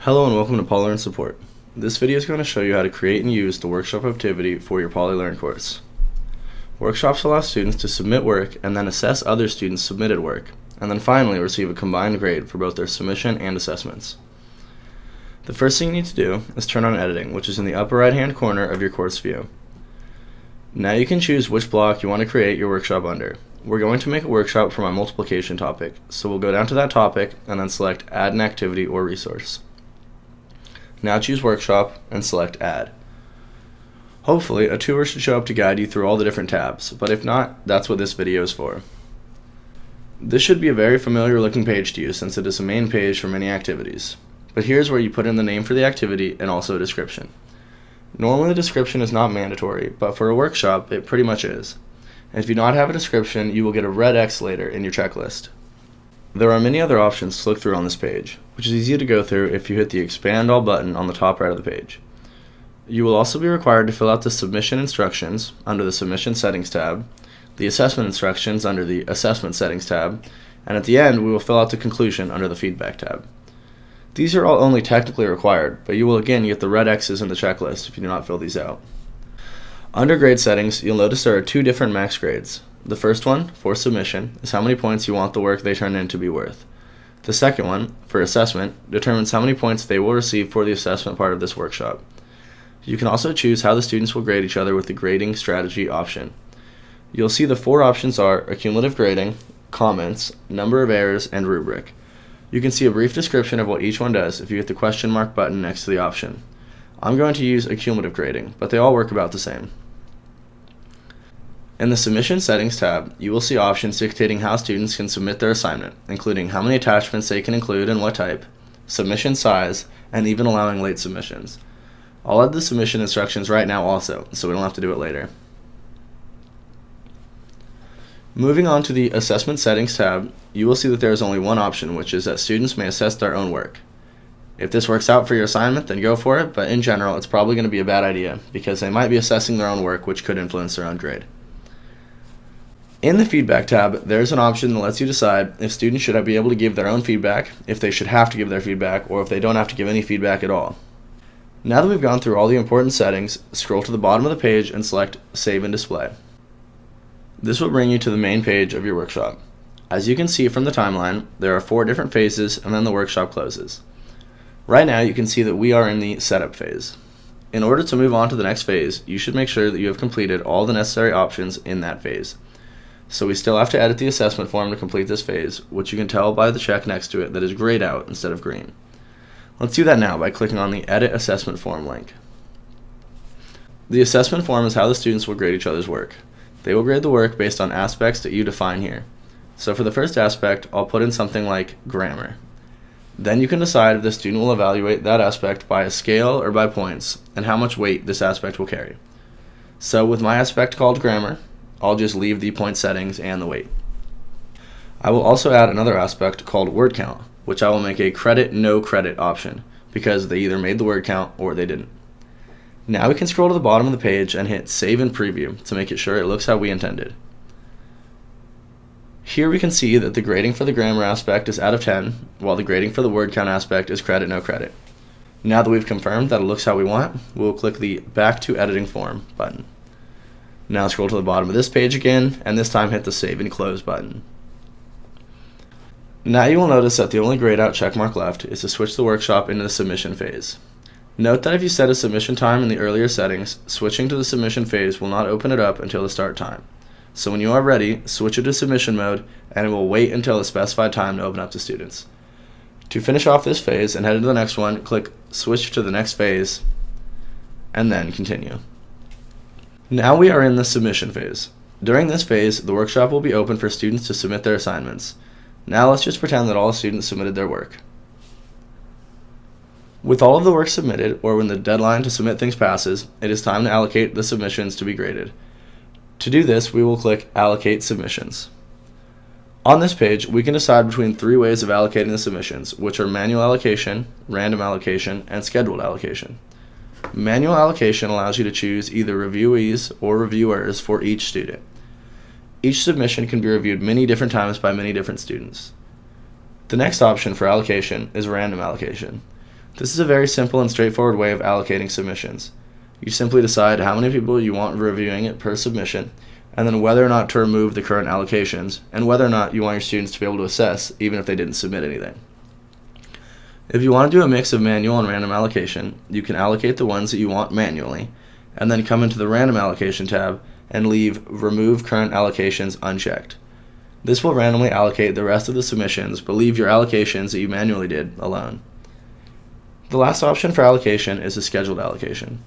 Hello and welcome to PolyLearn Support. This video is going to show you how to create and use the workshop activity for your PolyLearn course. Workshops allow students to submit work and then assess other students' submitted work, and then finally receive a combined grade for both their submission and assessments. The first thing you need to do is turn on editing, which is in the upper right hand corner of your course view. Now you can choose which block you want to create your workshop under. We're going to make a workshop for my multiplication topic, so we'll go down to that topic and then select Add an Activity or Resource. Now choose Workshop and select Add. Hopefully a tour should show up to guide you through all the different tabs, but if not, that's what this video is for. This should be a very familiar looking page to you since it is a main page for many activities. But here's where you put in the name for the activity and also a description. Normally the description is not mandatory, but for a workshop it pretty much is. And if you do not have a description, you will get a red X later in your checklist. There are many other options to look through on this page, which is easy to go through if you hit the Expand All button on the top right of the page. You will also be required to fill out the submission instructions under the Submission Settings tab, the assessment instructions under the Assessment Settings tab, and at the end we will fill out the conclusion under the Feedback tab. These are all only technically required, but you will again get the red X's in the checklist if you do not fill these out. Under grade settings, you'll notice there are two different max grades. The first one, for submission, is how many points you want the work they turn in to be worth. The second one, for assessment, determines how many points they will receive for the assessment part of this workshop. You can also choose how the students will grade each other with the grading strategy option. You'll see the four options are accumulative grading, comments, number of errors, and rubric. You can see a brief description of what each one does if you hit the question mark button next to the option. I'm going to use accumulative grading, but they all work about the same. In the Submission Settings tab, you will see options dictating how students can submit their assignment, including how many attachments they can include and what type, submission size, and even allowing late submissions. I'll add the submission instructions right now also, so we don't have to do it later. Moving on to the Assessment Settings tab, you will see that there is only one option, which is that students may assess their own work. If this works out for your assignment, then go for it, but in general, it's probably going to be a bad idea, because they might be assessing their own work, which could influence their own grade. In the Feedback tab, there's an option that lets you decide if students should be able to give their own feedback, if they should have to give their feedback, or if they don't have to give any feedback at all. Now that we've gone through all the important settings, scroll to the bottom of the page and select Save and Display. This will bring you to the main page of your workshop. As you can see from the timeline, there are 4 different phases and then the workshop closes. Right now you can see that we are in the setup phase. In order to move on to the next phase, you should make sure that you have completed all the necessary options in that phase. So we still have to edit the assessment form to complete this phase, which you can tell by the check next to it that is grayed out instead of green. Let's do that now by clicking on the Edit Assessment Form link. The assessment form is how the students will grade each other's work. They will grade the work based on aspects that you define here. So for the first aspect, I'll put in something like grammar. Then you can decide if the student will evaluate that aspect by a scale or by points, and how much weight this aspect will carry. So with my aspect called grammar, I'll just leave the point settings and the weight. I will also add another aspect called word count, which I will make a credit, no credit option, because they either made the word count or they didn't. Now we can scroll to the bottom of the page and hit Save and Preview to make it sure it looks how we intended. Here we can see that the grading for the grammar aspect is out of 10, while the grading for the word count aspect is credit, no credit. Now that we've confirmed that it looks how we want, we'll click the Back to Editing Form button. Now scroll to the bottom of this page again, and this time hit the Save and Close button. Now you will notice that the only grayed out checkmark left is to switch the workshop into the submission phase. Note that if you set a submission time in the earlier settings, switching to the submission phase will not open it up until the start time. So when you are ready, switch it to submission mode, and it will wait until the specified time to open up to students. To finish off this phase and head into the next one, click Switch to the next phase, and then continue. Now we are in the submission phase. During this phase, the workshop will be open for students to submit their assignments. Now let's just pretend that all students submitted their work. With all of the work submitted, or when the deadline to submit things passes, it is time to allocate the submissions to be graded. To do this, we will click Allocate Submissions. On this page, we can decide between 3 ways of allocating the submissions, which are manual allocation, random allocation, and scheduled allocation. Manual allocation allows you to choose either reviewees or reviewers for each student. Each submission can be reviewed many different times by many different students. The next option for allocation is random allocation. This is a very simple and straightforward way of allocating submissions. You simply decide how many people you want reviewing it per submission, and then whether or not to remove the current allocations, and whether or not you want your students to be able to assess even if they didn't submit anything. If you want to do a mix of manual and random allocation, you can allocate the ones that you want manually, and then come into the random allocation tab and leave remove current allocations unchecked. This will randomly allocate the rest of the submissions, but leave your allocations that you manually did alone. The last option for allocation is a scheduled allocation.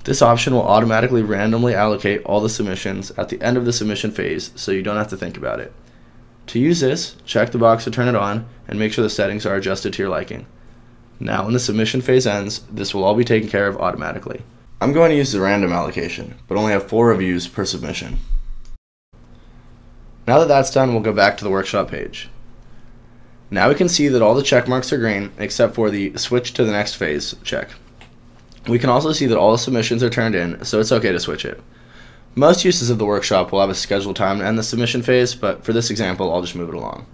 This option will automatically randomly allocate all the submissions at the end of the submission phase, so you don't have to think about it. To use this, check the box to turn it on and make sure the settings are adjusted to your liking. Now when the submission phase ends, this will all be taken care of automatically. I'm going to use the random allocation, but only have 4 reviews per submission. Now that that's done, we'll go back to the workshop page. Now we can see that all the check marks are green except for the switch to the next phase check. We can also see that all the submissions are turned in, so it's okay to switch it. Most uses of the workshop will have a scheduled time to end the submission phase, but for this example, I'll just move it along.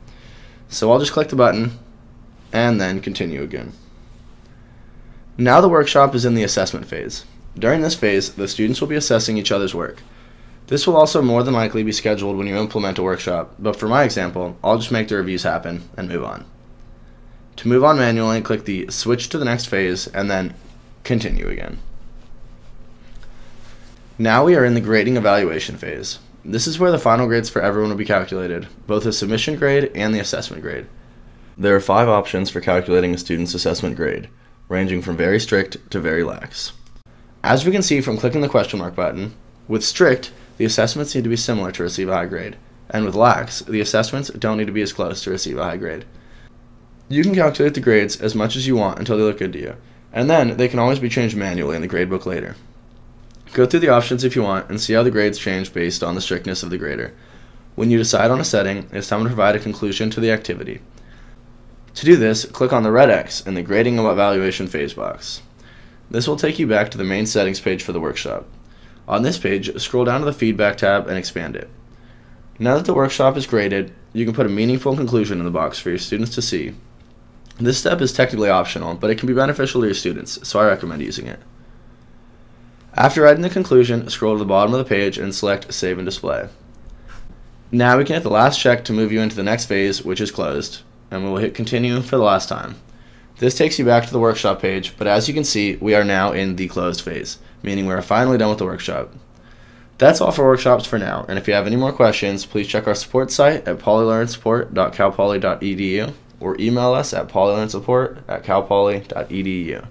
So I'll just click the button, and then continue again. Now the workshop is in the assessment phase. During this phase, the students will be assessing each other's work. This will also more than likely be scheduled when you implement a workshop, but for my example, I'll just make the reviews happen and move on. To move on manually, click the switch to the next phase, and then continue again. Now we are in the grading evaluation phase. This is where the final grades for everyone will be calculated, both the submission grade and the assessment grade. There are 5 options for calculating a student's assessment grade, ranging from very strict to very lax. As we can see from clicking the question mark button, with strict, the assessments need to be similar to receive a high grade, and with lax, the assessments don't need to be as close to receive a high grade. You can calculate the grades as much as you want until they look good to you, and then they can always be changed manually in the gradebook later. Go through the options if you want and see how the grades change based on the strictness of the grader. When you decide on a setting, it's time to provide a conclusion to the activity. To do this, click on the red X in the grading evaluation phase box. This will take you back to the main settings page for the workshop. On this page, scroll down to the feedback tab and expand it. Now that the workshop is graded, you can put a meaningful conclusion in the box for your students to see. This step is technically optional, but it can be beneficial to your students, so I recommend using it. After writing the conclusion, scroll to the bottom of the page and select Save and Display. Now we can hit the last check to move you into the next phase, which is closed, and we will hit Continue for the last time. This takes you back to the workshop page, but as you can see, we are now in the closed phase, meaning we are finally done with the workshop. That's all for workshops for now, and if you have any more questions, please check our support site at polylearnsupport.calpoly.edu or email us at polylearnsupport@calpoly.edu.